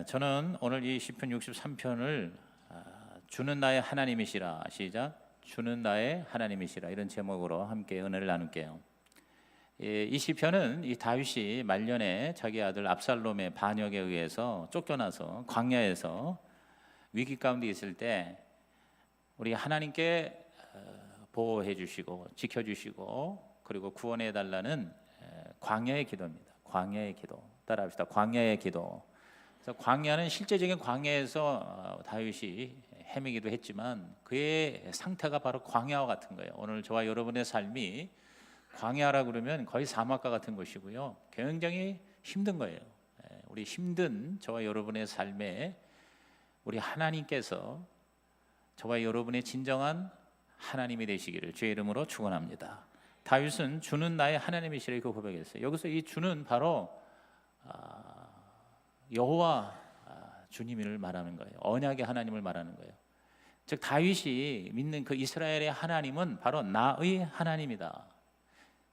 저는 오늘 이 시편 63편을 주는 나의 하나님이시라, 시작, 주는 나의 하나님이시라, 이런 제목으로 함께 은혜를 나눌게요. 이 시편은 이 다윗이 말년에 자기 아들 압살롬의 반역에 의해서 쫓겨나서 광야에서 위기 가운데 있을 때 우리 하나님께 보호해 주시고 지켜 주시고 그리고 구원해 달라는 광야의 기도입니다. 광야의 기도. 따라합시다. 광야의 기도. 그래서 광야는 실제적인 광야에서 다윗이 헤매기도 했지만 그의 상태가 바로 광야와 같은 거예요. 오늘 저와 여러분의 삶이 광야라 그러면 거의 사막과 같은 것이고요. 굉장히 힘든 거예요. 우리 힘든 저와 여러분의 삶에 우리 하나님께서 저와 여러분의 진정한 하나님이 되시기를 주의 이름으로 축원합니다. 다윗은 주는 나의 하나님이시라 이렇게 고백했어요. 여기서 이 주는 바로 여호와 주님을 말하는 거예요. 언약의 하나님을 말하는 거예요. 즉 다윗이 믿는 그 이스라엘의 하나님은 바로 나의 하나님이다.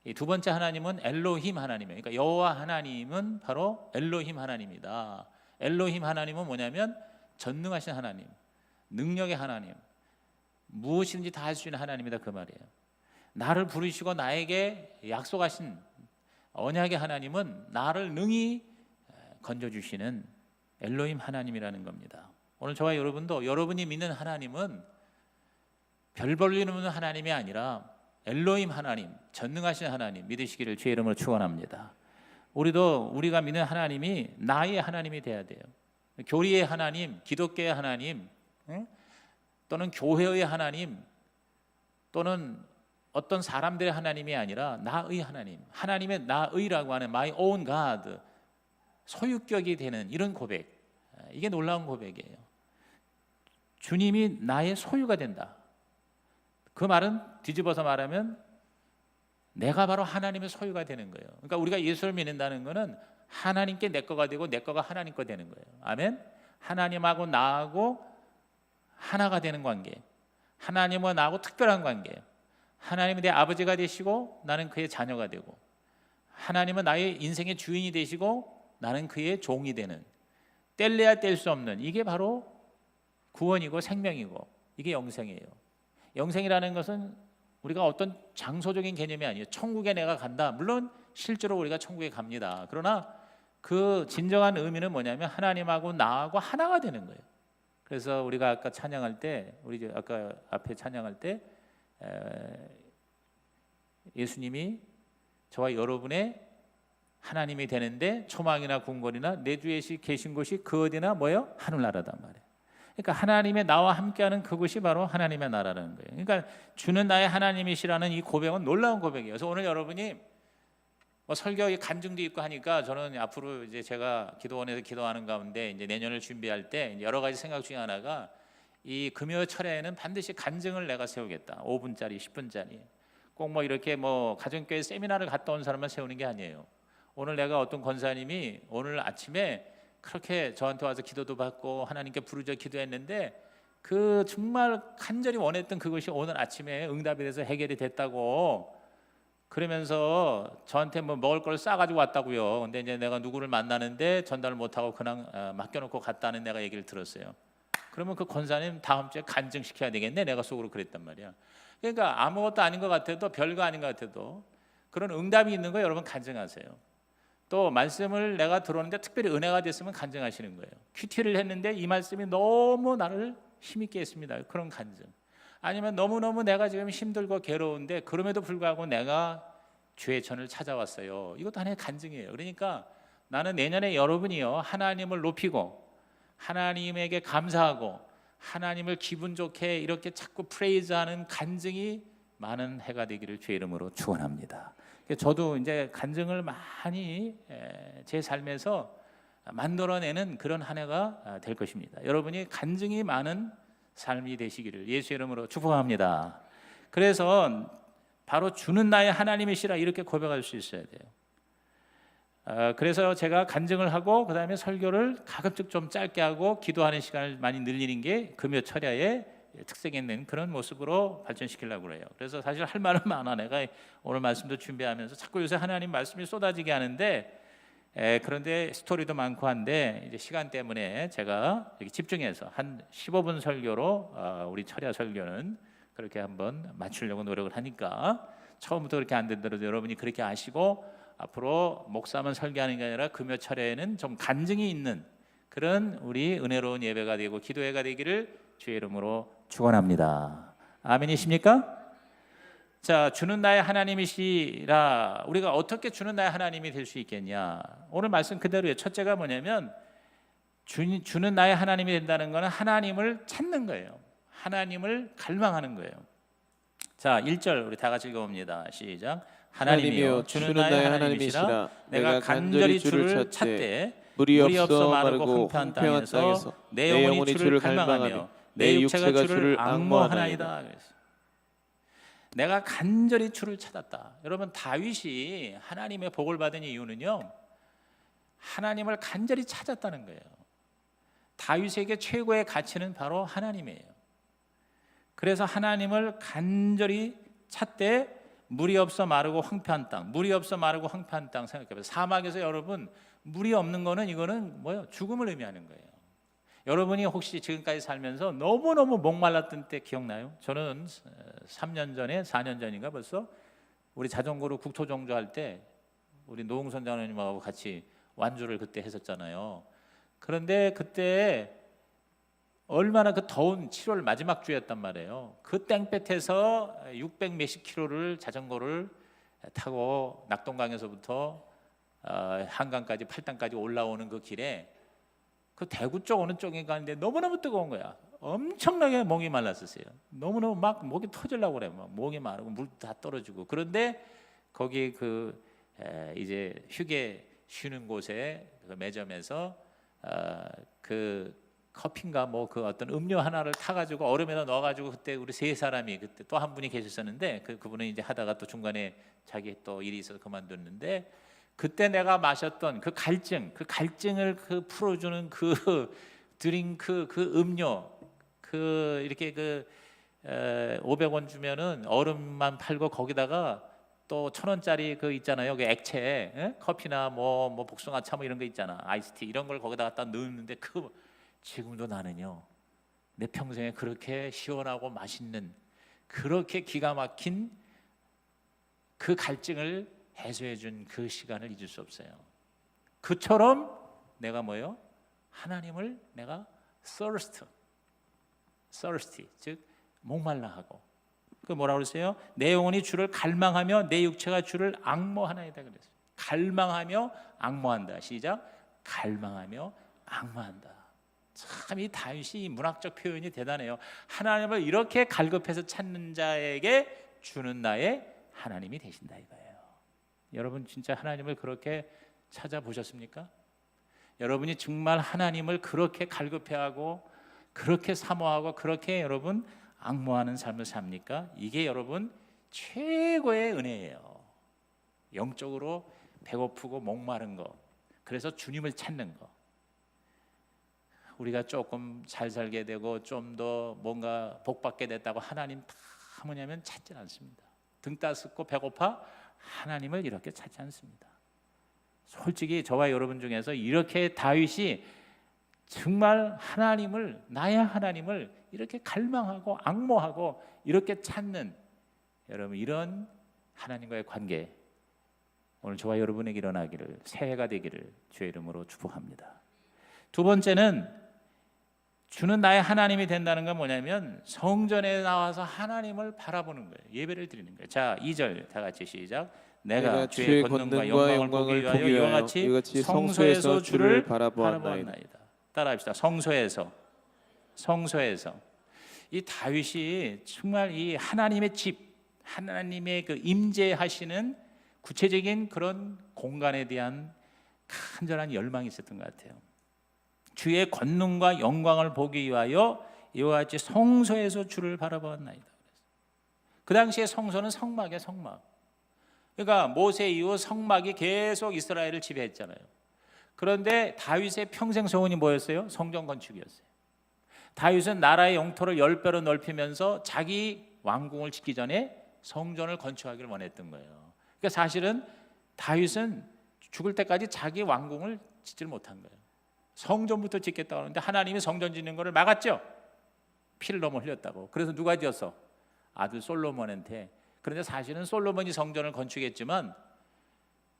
이 두 번째 하나님은 엘로힘 하나님이에요. 그러니까 여호와 하나님은 바로 엘로힘 하나님이다. 엘로힘 하나님은 뭐냐면 전능하신 하나님, 능력의 하나님, 무엇이든지 다 할 수 있는 하나님이다, 그 말이에요. 나를 부르시고 나에게 약속하신 언약의 하나님은 나를 능히 건져주시는 엘로힘 하나님이라는 겁니다. 오늘 저와 여러분도 여러분이 믿는 하나님은 별 볼일 없는 하나님이 아니라 엘로힘 하나님, 전능하신 하나님 믿으시기를 주의 이름으로 축원합니다. 우리가 믿는 하나님이 나의 하나님이 돼야 돼요. 교리의 하나님, 기독교의 하나님, 또는 교회의 하나님, 또는 어떤 사람들의 하나님이 아니라 나의 하나님, 하나님의 나의라고 하는 my own God, 소유격이 되는 이런 고백, 이게 놀라운 고백이에요. 주님이 나의 소유가 된다. 그 말은 뒤집어서 말하면 내가 바로 하나님의 소유가 되는 거예요. 그러니까 우리가 예수를 믿는다는 것은 하나님께 내 거가 되고 내 거가 하나님 거 되는 거예요. 아멘. 하나님하고 나하고 하나가 되는 관계, 하나님과 나하고 특별한 관계. 하나님은 내 아버지가 되시고 나는 그의 자녀가 되고, 하나님은 나의 인생의 주인이 되시고 나는 그의 종이 되는, 뗄래야 뗄 수 없는, 이게 바로 구원이고 생명이고 이게 영생이에요. 영생이라는 것은 우리가 어떤 장소적인 개념이 아니에요. 천국에 내가 간다. 물론 실제로 우리가 천국에 갑니다. 그러나 그 진정한 의미는 뭐냐면 하나님하고 나하고 하나가 되는 거예요. 그래서 우리가 아까 찬양할 때, 우리 아까 앞에 찬양할 때 예수님이 저와 여러분의 하나님이 되는데 초막이나 궁궐이나 내 주에 계신 곳이 그 어디나 뭐예요? 하늘나라단 말이에요. 그러니까 하나님의 나와 함께하는 그곳이 바로 하나님의 나라라는 거예요. 그러니까 주는 나의 하나님이시라는 이 고백은 놀라운 고백이에요. 그래서 오늘 여러분이 설교의 간증도 있고 하니까 저는 앞으로 이제 제가 기도원에서 기도하는 가운데 이제 내년을 준비할 때 여러 가지 생각 중에 하나가 이 금요 철야에는 반드시 간증을 내가 세우겠다. 5분짜리, 10분짜리. 꼭 이렇게 가정교회 세미나를 갔다 온 사람만 세우는 게 아니에요. 오늘 내가 어떤 권사님이 오늘 아침에 그렇게 저한테 와서 기도도 받고 하나님께 부르짖어 기도했는데 그 정말 간절히 원했던 그것이 오늘 아침에 응답이 돼서 해결이 됐다고 그러면서 저한테 먹을 걸 싸가지고 왔다고요. 근데 이제 내가 누구를 만나는데 전달을 못하고 그냥 맡겨놓고 갔다는 내가 얘기를 들었어요. 그러면 그 권사님 다음 주에 간증시켜야 되겠네, 내가 속으로 그랬단 말이야. 그러니까 아무것도 아닌 것 같아도, 별거 아닌 것 같아도 그런 응답이 있는 거 여러분 간증하세요. 또 말씀을 내가 들었는데 특별히 은혜가 됐으면 간증하시는 거예요. 큐티를 했는데 이 말씀이 너무 나를 힘있게 했습니다. 그런 간증. 아니면 너무너무 내가 지금 힘들고 괴로운데 그럼에도 불구하고 내가 주의 전을 찾아왔어요. 이것도 하나의 간증이에요. 그러니까 나는 내년에 여러분이요 하나님을 높이고 하나님에게 감사하고 하나님을 기분 좋게 이렇게 자꾸 프레이즈하는 간증이 많은 해가 되기를 주의 이름으로 축원합니다. 저도 이제 간증을 많이 제 삶에서 만들어내는 그런 한 해가 될 것입니다. 여러분이 간증이 많은 삶이 되시기를 예수 이름으로 축복합니다. 그래서 바로 주는 나의 하나님이시라 이렇게 고백할 수 있어야 돼요. 그래서 제가 간증을 하고 그 다음에 설교를 가급적 좀 짧게 하고 기도하는 시간을 많이 늘리는 게 금요 철야의 특색 있는 그런 모습으로 발전시키려고 그래요. 그래서 사실 할 말은 많아. 내가 오늘 말씀도 준비하면서 자꾸 요새 하나님 말씀이 쏟아지게 하는데 그런데 스토리도 많고 한데 이제 시간 때문에 제가 이렇게 집중해서 한 15분 설교로 우리 철야 설교는 그렇게 한번 맞추려고 노력을 하니까 처음부터 그렇게 안 되더라도 여러분이 그렇게 아시고 앞으로 목사만 설교하는 게 아니라 금요 철야에는 좀 간증이 있는 그런 우리 은혜로운 예배가 되고 기도회가 되기를 주의 이름으로 축원합니다. 아멘이십니까? 자, 주는 나의 하나님이시라. 우리가 어떻게 주는 나의 하나님이 될 수 있겠냐? 오늘 말씀 그대로예요. 첫째가 뭐냐면 주는 나의 하나님이 된다는 것은 하나님을 찾는 거예요. 하나님을 갈망하는 거예요. 자, 1절 우리 다 같이 읽어봅니다. 시작. 하나님이여 주는 나의 하나님이시라. 내가 간절히 주를 찾되 물이 없어 마르고 황폐한 땅에서 내 영혼이 주를 갈망하며 내 육체가 주를 앙모하나이다. 내가 간절히 주를 찾았다. 여러분, 다윗이 하나님의 복을 받은 이유는요, 하나님을 간절히 찾았다는 거예요. 다윗에게 최고의 가치는 바로 하나님이에요. 그래서 하나님을 간절히 찾되 물이 없어 마르고 황폐한 땅, 물이 없어 마르고 황폐한 땅 생각해봐요. 사막에서 여러분 물이 없는 거는 이거는 뭐예요? 죽음을 의미하는 거예요. 여러분이 혹시 지금까지 살면서 너무너무 목말랐던 때 기억나요? 저는 3년 전에 4년 전인가 벌써 우리 자전거로 국토정주 할 때 우리 노웅선 장로님하고 같이 완주를 그때 했었잖아요. 그런데 그때 얼마나 그 더운 7월 마지막 주였단 말이에요. 그 땡볕에서 600 몇십 킬로를 자전거를 타고 낙동강에서부터 한강까지 팔당까지 올라오는 그 길에 그 대구 쪽 어느 쪽에 가는데 너무너무 뜨거운 거야. 엄청나게 목이 말랐었어요. 너무너무 막 목이 터지려고 그래. 막 목이 마르고 물도 다 떨어지고. 그런데 거기 이제 휴게 쉬는 곳에 그 매점에서 그 커피인가 뭐 그 어떤 음료 하나를 타가지고 얼음에다 넣어가지고 그때 우리 세 사람이 그때 또 한 분이 계셨었는데 그분은 이제 하다가 또 중간에 자기 또 일이 있어서 그만뒀는데 그때 내가 마셨던 그 갈증을 풀어주는 그 드링크, 그 음료, 이렇게 500원 주면은 얼음만 팔고 거기다가 또 1,000원짜리 그 있잖아요. 그 액체, 커피나 뭐 복숭아차 뭐 이런 거 있잖아. 아이스티 이런 걸 거기다 갖다 넣는데 지금도 나는요. 내 평생에 그렇게 시원하고 맛있는 그렇게 기가 막힌 그 갈증을 해소해 준 그 시간을 잊을 수 없어요. 그처럼 내가 뭐예요? 하나님을 내가 thirsty 즉 목말라 하고 그 뭐라고 그랬어요? 내 영혼이 주를 갈망하며 내 육체가 주를 앙모하나이다 그랬어요. 갈망하며 앙모한다. 시작. 갈망하며 앙모한다. 참 이 다윗이 문학적 표현이 대단해요. 하나님을 이렇게 갈급해서 찾는 자에게 주는 나의 하나님이 되신다 이거예요. 여러분 진짜 하나님을 그렇게 찾아보셨습니까? 여러분이 정말 하나님을 그렇게 갈급해하고 그렇게 사모하고 그렇게 여러분 앙모하는 삶을 삽니까? 이게 여러분 최고의 은혜예요. 영적으로 배고프고 목마른 거, 그래서 주님을 찾는 거. 우리가 조금 잘 살게 되고 좀 더 뭔가 복받게 됐다고 하나님 다 뭐냐면 찾지 않습니다. 등 따숩고 배고파 하나님을 이렇게 찾지 않습니다. 솔직히 저와 여러분 중에서 이렇게 다윗이 정말 하나님을 나의 하나님을 이렇게 갈망하고 앙모하고 이렇게 찾는 여러분 이런 하나님과의 관계 오늘 저와 여러분에게 일어나기를 새해가 되기를 주의 이름으로 축복합니다. 두 번째는 주는 나의 하나님이 된다는 건 뭐냐면 성전에 나와서 하나님을 바라보는 거예요. 예배를 드리는 거예요. 자, 2절 다 같이 시작. 내가 주의 권능과 영광을 보기 위하여 이와 같이 성소에서 주를 바라보았나이다. 따라합시다. 성소에서 이 다윗이 정말 이 하나님의 집, 하나님의 그 임재하시는 구체적인 그런 공간에 대한 간절한 열망이 있었던 것 같아요. 주의 권능과 영광을 보기 위하여 이와 같이 성소에서 주를 바라보았나이다. 그 당시에 성소는 성막이에요. 성막. 그러니까 모세 이후 성막이 계속 이스라엘을 지배했잖아요. 그런데 다윗의 평생 소원이 뭐였어요? 성전 건축이었어요. 다윗은 나라의 영토를 10배로 넓히면서 자기 왕궁을 짓기 전에 성전을 건축하기를 원했던 거예요. 그러니까 사실은 다윗은 죽을 때까지 자기 왕궁을 짓지를 못한 거예요. 성전부터 짓겠다고 하는데 하나님이 성전 짓는 것을 막았죠. 피를 너무 흘렸다고. 그래서 누가 지었어? 아들 솔로몬한테. 그런데 사실은 솔로몬이 성전을 건축했지만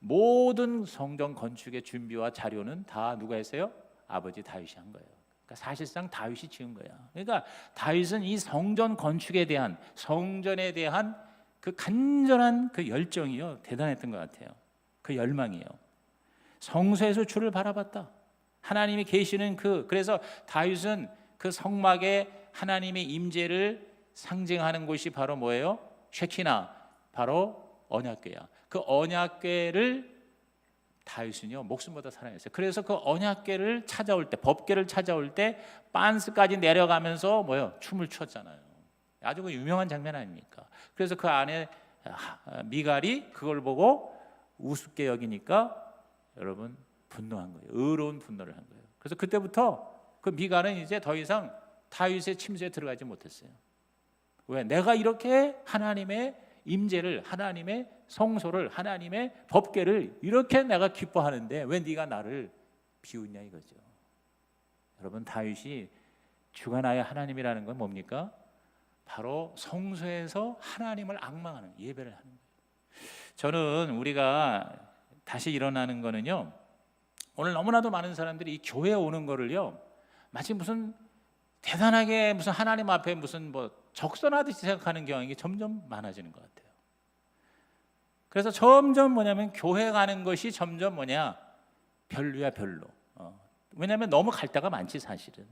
모든 성전 건축의 준비와 자료는 다 누가 했어요? 아버지 다윗이 한 거예요. 그러니까 사실상 다윗이 지은 거야. 그러니까 다윗은 이 성전 건축에 대한, 성전에 대한 그 간절한 그 열정이요, 대단했던 것 같아요. 그 열망이요. 성소에서 주를 바라봤다. 하나님이 계시는 그래서 다윗은 그 성막에 하나님의 임재를 상징하는 곳이 바로 뭐예요? 쉐키나, 바로 언약궤야. 그 언약궤를 다윗은요 목숨보다 사랑했어요. 그래서 그 언약궤를 찾아올 때, 법궤를 찾아올 때 빤스까지 내려가면서 뭐요? 춤을 췄잖아요. 아주 그 유명한 장면 아닙니까? 그래서 그 안에 미갈이 그걸 보고 우습게 여기니까 여러분 분노한 거예요. 의로운 분노를 한 거예요. 그래서 그때부터 그 미갈은 이제 더 이상 다윗의 침소에 들어가지 못했어요. 왜? 내가 이렇게 하나님의 임재를, 하나님의 성소를, 하나님의 법궤를 이렇게 내가 기뻐하는데 왜 네가 나를 비웃냐 이거죠. 여러분, 다윗이 주가 나의 하나님이라는 건 뭡니까? 바로 성소에서 하나님을 앙망하는, 예배를 하는 거예요. 저는 우리가 다시 일어나는 거는요, 오늘 너무나도 많은 사람들이 이 교회에 오는 거를요 마치 무슨 대단하게 무슨 하나님 앞에 무슨 뭐 적선하듯이 생각하는 경향이 점점 많아지는 것 같아요. 그래서 점점 뭐냐면 교회 가는 것이 점점 뭐냐, 별로야 별로. 왜냐하면 너무 갈 데가 많지 사실은.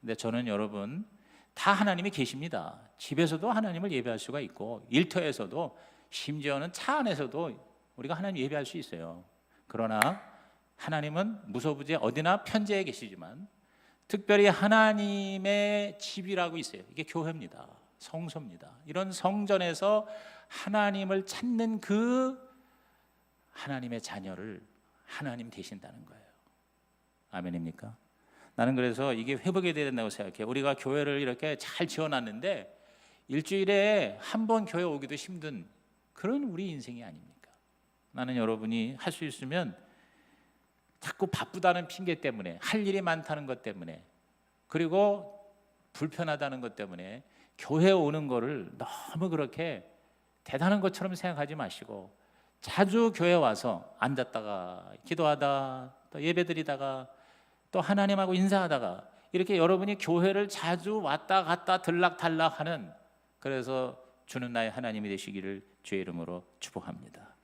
근데 저는 여러분, 다 하나님이 계십니다. 집에서도 하나님을 예배할 수가 있고, 일터에서도, 심지어는 차 안에서도 우리가 하나님 예배할 수 있어요. 그러나 하나님은 무소부재 어디나 편재해 계시지만 특별히 하나님의 집이라고 있어요. 이게 교회입니다. 성소입니다. 이런 성전에서 하나님을 찾는 그 하나님의 자녀를 하나님 되신다는 거예요. 아멘입니까? 나는 그래서 이게 회복이 돼야 된다고 생각해요. 우리가 교회를 이렇게 잘 지어놨는데 일주일에 한 번 교회 오기도 힘든 그런 우리 인생이 아닙니까? 나는 여러분이 할 수 있으면 자꾸 바쁘다는 핑계 때문에, 할 일이 많다는 것 때문에, 그리고 불편하다는 것 때문에 교회 오는 거를 너무 그렇게 대단한 것처럼 생각하지 마시고 자주 교회 와서 앉았다가 기도하다, 또 예배드리다가 또 하나님하고 인사하다가 이렇게 여러분이 교회를 자주 왔다 갔다 들락달락하는, 그래서 주는 나의 하나님이 되시기를 주의 이름으로 축복합니다.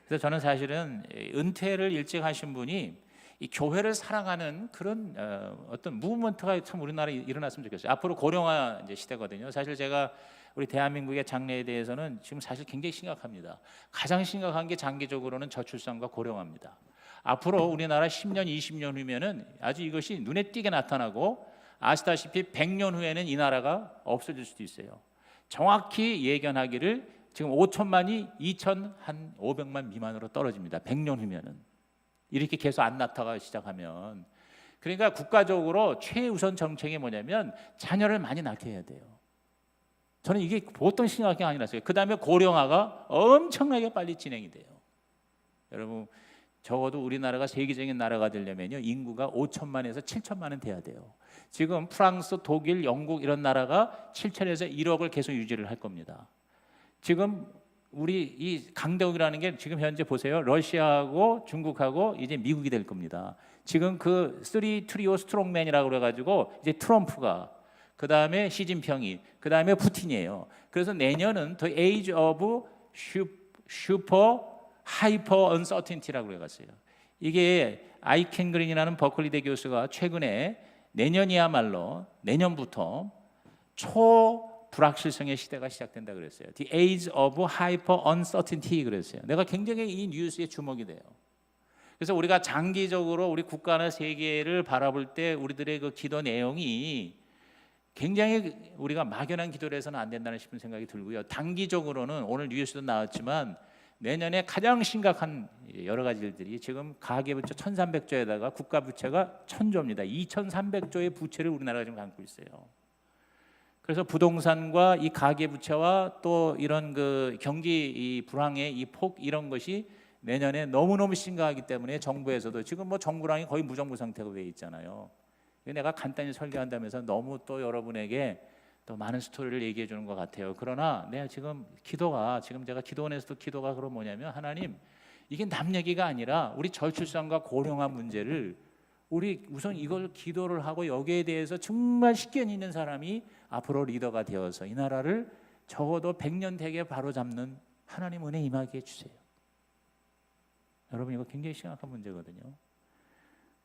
그래서 저는 사실은 은퇴를 일찍 하신 분이 이 교회를 사랑하는 그런 어떤 무브먼트가 참 우리나라에 일어났으면 좋겠어요. 앞으로 고령화 이제 시대거든요. 사실 제가 우리 대한민국의 장래에 대해서는 지금 사실 굉장히 심각합니다. 가장 심각한 게 장기적으로는 저출산과 고령화입니다. 앞으로 우리나라 10년, 20년 후면은 아주 이것이 눈에 띄게 나타나고, 아시다시피 100년 후에는 이 나라가 없어질 수도 있어요. 정확히 예견하기를 지금 5천만이 2,500만 미만으로 떨어집니다. 100년 후면은. 이렇게 계속 안 나타나기 시작하면. 그러니까 국가적으로 최우선 정책이 뭐냐면 자녀를 많이 낳게 해야 돼요. 저는 이게 보통 심각한 게 아니라서요. 그 다음에 고령화가 엄청나게 빨리 진행이 돼요. 여러분, 적어도 우리나라가 세계적인 나라가 되려면요 인구가 5천만에서 7천만은 돼야 돼요. 지금 프랑스, 독일, 영국 이런 나라가 7천에서 1억을 계속 유지를 할 겁니다. 지금 우리 이 강대국이라는 게 지금 현재 보세요. 러시아하고 중국하고 이제 미국이 될 겁니다. 지금 그 3 트리오 스트롱맨이라고 그래가지고 이제 트럼프가, 그 다음에 시진핑이, 그 다음에 푸틴이에요. 그래서 내년은 The Age of Super Hyper Uncertainty라고 그래갔어요. 이게 아이켄 그린이라는 버클리대 교수가 최근에 내년이야말로, 내년부터 초불확실성의 시대가 시작된다 그랬어요. The Age of Hyper Uncertainty 그랬어요. 내가 굉장히 이 뉴스에 주목이 돼요. 그래서 우리가 장기적으로 우리 국가나 세계를 바라볼 때 우리들의 그 기도 내용이 굉장히 우리가 막연한 기도를 해서는 안 된다는 싶은 생각이 들고요. 단기적으로는 오늘 뉴스도 나왔지만 내년에 가장 심각한 여러 가지 일들이, 지금 가계부채 1,300조에다가 국가부채가 1,000조입니다. 2,300조의 부채를 우리나라가 지금 안고 있어요. 그래서 부동산과 이 가계부채와 또 이런 그 경기 이 불황의 이 폭, 이런 것이 내년에 너무너무 심각하기 때문에 정부에서도 지금 뭐 정부랑이 거의 무정부 상태가 돼 있잖아요. 내가 간단히 설교한다면서 너무 또 여러분에게 또 많은 스토리를 얘기해 주는 것 같아요. 그러나 내가 지금 제가 기도원에서도 기도가 그럼 뭐냐면, 하나님, 이게 남 얘기가 아니라 우리 저출산과 고령화 문제를 우리 우선 이걸 기도를 하고 여기에 대해서 정말 식견 있는 사람이 앞으로 리더가 되어서 이 나라를 적어도 100년 되게 바로잡는 하나님 은혜 임하게 해주세요. 여러분, 이거 굉장히 심각한 문제거든요.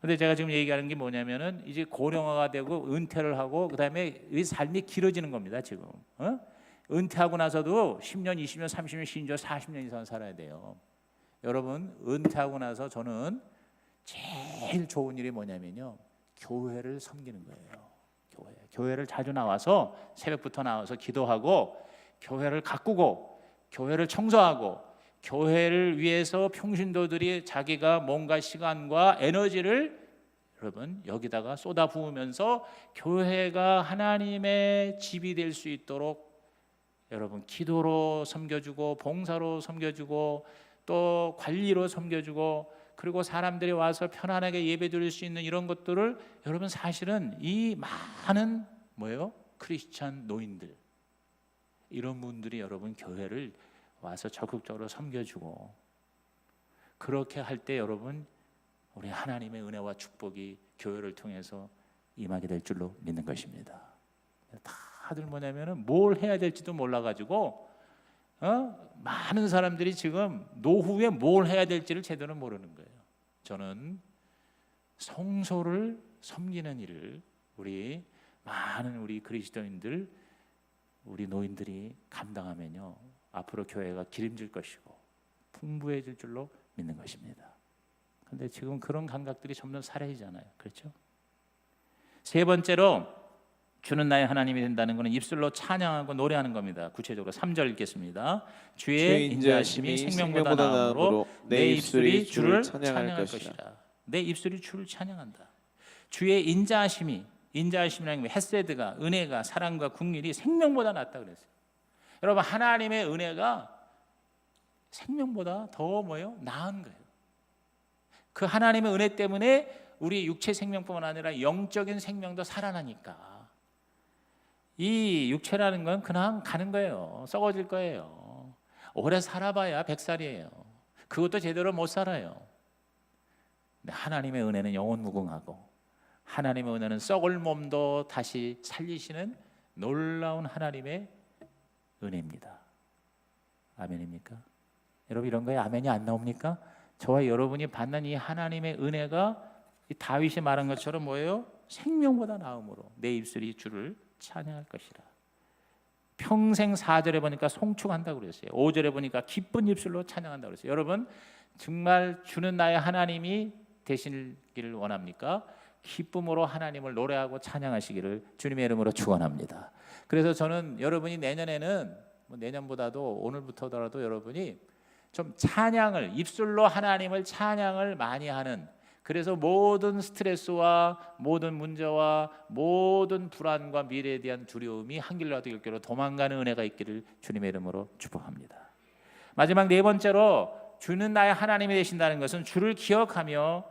근데 제가 지금 얘기하는 게 뭐냐면은, 이제 고령화가 되고 은퇴를 하고 그다음에 이 삶이 길어지는 겁니다. 지금 은퇴하고 나서도 10년, 20년, 30년, 심지어 40년 이상 살아야 돼요. 여러분, 은퇴하고 나서 저는 제일 좋은 일이 뭐냐면요, 교회를 섬기는 거예요. 교회를 자주 나와서 새벽부터 나와서 기도하고 교회를 가꾸고 교회를 청소하고 교회를 위해서 평신도들이 자기가 뭔가 시간과 에너지를 여러분 여기다가 쏟아 부으면서 교회가 하나님의 집이 될 수 있도록 여러분 기도로 섬겨주고 봉사로 섬겨주고 또 관리로 섬겨주고, 그리고 사람들이 와서 편안하게 예배 드릴 수 있는 이런 것들을 여러분, 사실은 이 많은 크리스찬 노인들, 이런 분들이 여러분 교회를 와서 적극적으로 섬겨주고, 그렇게 할 때 여러분 우리 하나님의 은혜와 축복이 교회를 통해서 임하게 될 줄로 믿는 것입니다. 다들 뭐냐면은 뭘 해야 될지도 몰라가지고 많은 사람들이 지금 노후에 뭘 해야 될지를 제대로 모르는 거예요. 저는 성소를 섬기는 일을 많은 우리 그리스도인들, 우리 노인들이 감당하면요, 앞으로 교회가 기름질 것이고 풍부해질 줄로 믿는 것입니다. 그런데 지금 그런 감각들이 점점 사라지잖아요. 그렇죠? 세 번째로, 주는 나의 하나님이 된다는 것은 입술로 찬양하고 노래하는 겁니다. 구체적으로 3절 읽겠습니다. 주의 인자하심이 생명보다 나음으로 내 입술이 주를 찬양할 것이라. 내 입술이 주를 찬양한다. 주의 인자하심이라는 게 헤세드가, 은혜가, 사랑과 긍휼이 생명보다 낫다 그랬어요. 여러분, 하나님의 은혜가 생명보다 더 나은 거예요. 그 하나님의 은혜 때문에 우리 육체 생명뿐만 아니라 영적인 생명도 살아나니까. 이 육체라는 건 그냥 가는 거예요. 썩어질 거예요. 오래 살아봐야 100살이에요. 그것도 제대로 못 살아요. 근데 하나님의 은혜는 영원무궁하고, 하나님의 은혜는 썩을 몸도 다시 살리시는 놀라운 하나님의 은혜입니다. 아멘입니까? 여러분, 이런 거에 아멘이 안 나옵니까? 저와 여러분이 받는 이 하나님의 은혜가 이 다윗이 말한 것처럼 뭐예요? 생명보다 나음으로 내 입술이 주를 찬양할 것이라. 평생 4절에 보니까 송축한다고 그랬어요. 5절에 보니까 기쁜 입술로 찬양한다고 그랬어요. 여러분, 정말 주는 나의 하나님이 되시기를 원합니까? 기쁨으로 하나님을 노래하고 찬양하시기를 주님의 이름으로 축원합니다. 그래서 저는 여러분이 내년에는 내년보다도 오늘부터더라도 여러분이 좀 찬양을, 입술로 하나님을 찬양을 많이 하는, 그래서 모든 스트레스와 모든 문제와 모든 불안과 미래에 대한 두려움이 한 길로라도 열 길로 도망가는 은혜가 있기를 주님의 이름으로 축복합니다. 마지막 네 번째로, 주는 나의 하나님이 되신다는 것은 주를 기억하며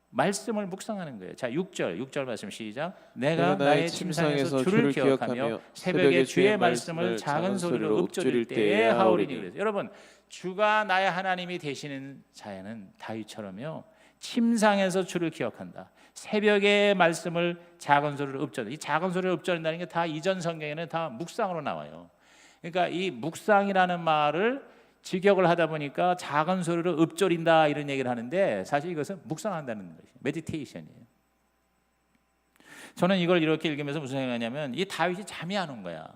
말씀을 묵상하는 거예요. 자, 6절 말씀 시작. 내가 나의 침상에서 주를 기억하며 새벽에 주의 말씀을 작은 소리로 읊조릴 때에 하오리니. 그래서 여러분, 주가 나의 하나님이 되시는 자에는 다윗처럼요, 침상에서 주를 기억한다. 새벽에 말씀을 작은 소리로 읊조린다. 이 작은 소리로 읊조린다는 게 다 이전 성경에는 다 묵상으로 나와요. 그러니까 이 묵상이라는 말을 직역을 하다 보니까 작은 소리로 읊조린다 이런 얘기를 하는데, 사실 이것은 묵상한다는 것이에요. 메디테이션이에요. 저는 이걸 이렇게 읽으면서 무슨 생각하냐면, 이 다윗이 잠이 안 온 거야.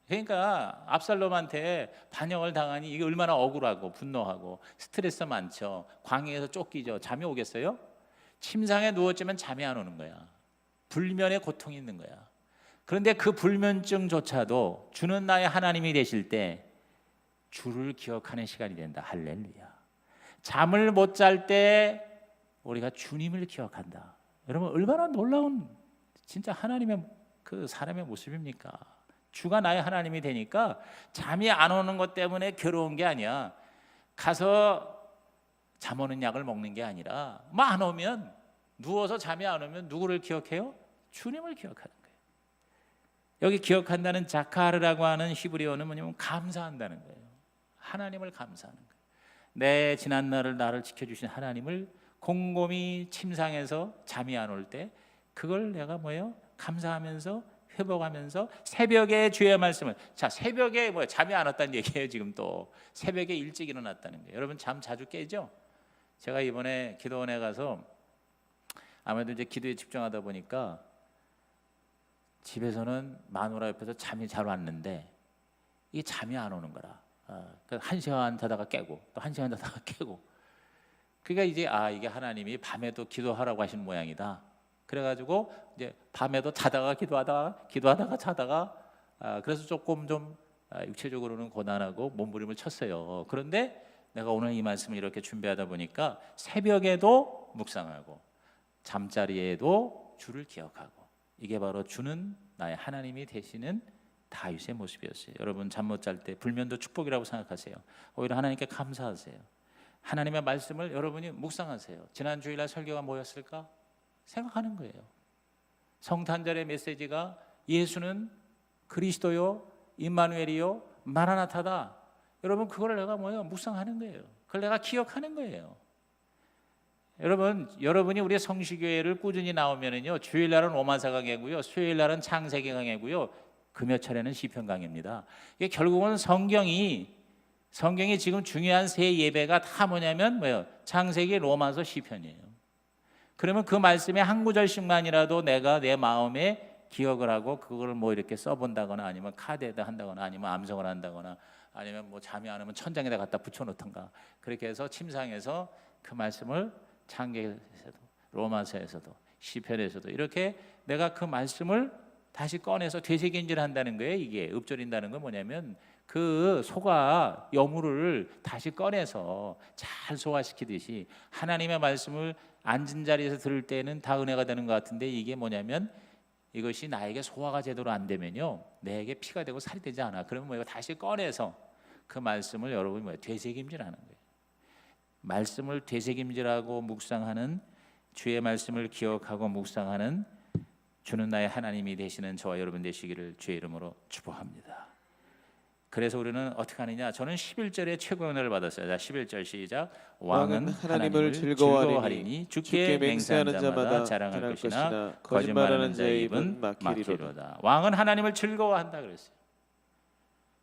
그러니까 압살롬한테 반역을 당하니 이게 얼마나 억울하고 분노하고 스트레스 많죠. 광야에서 쫓기죠. 잠이 오겠어요? 침상에 누웠지만 잠이 안 오는 거야. 불면의 고통이 있는 거야. 그런데 그 불면증조차도 주는 나의 하나님이 되실 때 주를 기억하는 시간이 된다. 할렐루야. 잠을 못 잘 때 우리가 주님을 기억한다. 여러분, 얼마나 놀라운 진짜 하나님의 그 사람의 모습입니까? 주가 나의 하나님이 되니까 잠이 안 오는 것 때문에 괴로운 게 아니야. 가서 잠 오는 약을 먹는 게 아니라 뭐 안 오면, 누워서 잠이 안 오면 누구를 기억해요? 주님을 기억하는 거예요. 여기 기억한다는 자카르라고 하는 히브리어는 뭐냐면 감사한다는 거예요. 하나님을 감사하는 거예요. 내 지난날을 나를 지켜주신 하나님을 곰곰이 침상에서 잠이 안 올 때 그걸 내가 뭐예요? 감사하면서 회복하면서 새벽에 주의 말씀을, 자 새벽에 뭐 잠이 안 왔다는 얘기예요. 지금 또 새벽에 일찍 일어났다는 거예요. 여러분 잠 자주 깨죠? 제가 이번에 기도원에 가서 아무래도 이제 기도에 집중하다 보니까 집에서는 마누라 옆에서 잠이 잘 왔는데 이게 잠이 안 오는 거라. 한 시간 자다가 깨고 또 한 시간 자다가 깨고. 그러니까 이제 이게 하나님이 밤에도 기도하라고 하시는 모양이다. 그래가지고 이제 밤에도 자다가 기도하다가 자다가 그래서 조금 좀 육체적으로는 고난하고 몸부림을 쳤어요. 그런데 내가 오늘 이 말씀을 이렇게 준비하다 보니까 새벽에도 묵상하고 잠자리에도 주를 기억하고, 이게 바로 주는 나의 하나님이 되시는 다윗의 모습이었어요. 여러분 잠 못 잘 때 불면도 축복이라고 생각하세요. 오히려 하나님께 감사하세요. 하나님의 말씀을 여러분이 묵상하세요. 지난 주일날 설교가 뭐였을까? 생각하는 거예요. 성탄절의 메시지가 예수는 그리스도요 임마누엘이요 마라나타다. 여러분 그걸 내가 묵상하는 거예요. 그걸 내가 기억하는 거예요. 여러분이 우리 성시교회를 꾸준히 나오면은요, 주일날은 로마서 강해고요, 수요일날은 창세기 강해고요, 금요 차례는 시편 강해입니다. 이게 결국은 성경이 지금 중요한 세 예배가 다 뭐냐면 창세기, 로마서, 시편이에요. 그러면 그 말씀의 한 구절씩만이라도 내가 내 마음에 기억을 하고 그걸 이렇게 써본다거나 아니면 카드에다 한다거나 아니면 암송을 한다거나 아니면 잠이 안 오면 천장에다 갖다 붙여놓던가, 그렇게 해서 침상에서 그 말씀을 창세기에서도 로마서에서도 시편에서도 이렇게 내가 그 말씀을 다시 꺼내서 되새김질 한다는 거예요. 이게 읊조린다는 건 뭐냐면 그 소가 여물을 다시 꺼내서 잘 소화시키듯이 하나님의 말씀을 앉은 자리에서 들을 때는 다 은혜가 되는 것 같은데, 이게 뭐냐면 이것이 나에게 소화가 제대로 안 되면요 내게 피가 되고 살이 되지 않아. 그러면 다시 꺼내서 그 말씀을 여러분이 되새김질하는 거예요. 말씀을 되새김질하고 묵상하는, 주의 말씀을 기억하고 묵상하는 주는 나의 하나님이 되시는 저와 여러분 되시기를 주의 이름으로 축복합니다. 그래서 우리는 어떻게 하느냐? 저는 11절에 최고의 은혜를 받았어요. 자, 11절 시작. 왕은 하나님을 즐거워하리니 주께 맹세하는 자마다 자랑할 것이나 거짓말하는 자의 입은 막히리로다. 왕은 하나님을 즐거워한다 그랬어요.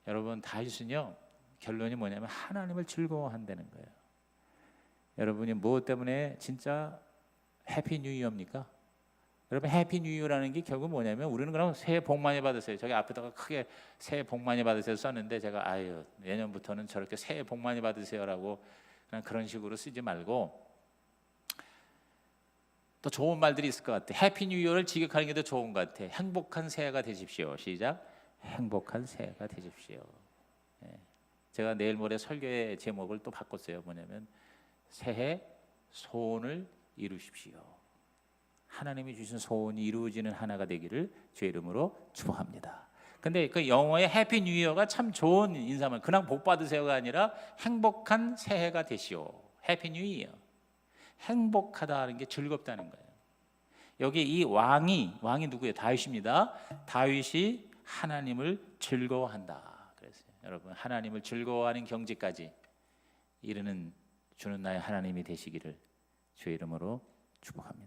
여러분 다윗은요 결론이 뭐냐면 하나님을 즐거워한다는 거예요. 여러분이 무엇 때문에 진짜 해피 뉴 이어입니까? 여러분 해피 뉴 이어라는 게 결국 뭐냐면 우리는 그럼 새해 복 많이 받으세요. 저기 앞에다가 크게 새해 복 많이 받으세요 썼는데 제가 내년부터는 저렇게 새해 복 많이 받으세요라고 그냥 그런 식으로 쓰지 말고 또 좋은 말들이 있을 것 같아. 해피 뉴 이어를 직역하는 게 더 좋은 것 같아. 행복한 새해가 되십시오. 시작. 행복한 새해가 되십시오. 제가 내일 모레 설교의 제목을 또 바꿨어요. 뭐냐면 새해 소원을 이루십시오. 하나님이 주신 소원이 이루어지는 하나가 되기를 주의 이름으로 축복합니다. 근데 그 영어의 해피 뉴 이어가 참 좋은 인사말. 그냥 복 받으세요가 아니라 행복한 새해가 되시오. 해피 뉴 이어. 행복하다는 게 즐겁다는 거예요. 여기 이 왕이 누구예요? 다윗입니다. 다윗이 하나님을 즐거워한다 그랬어요. 여러분 하나님을 즐거워하는 경지까지 이르는 주는 나의 하나님이 되시기를 주의 이름으로 축복합니다.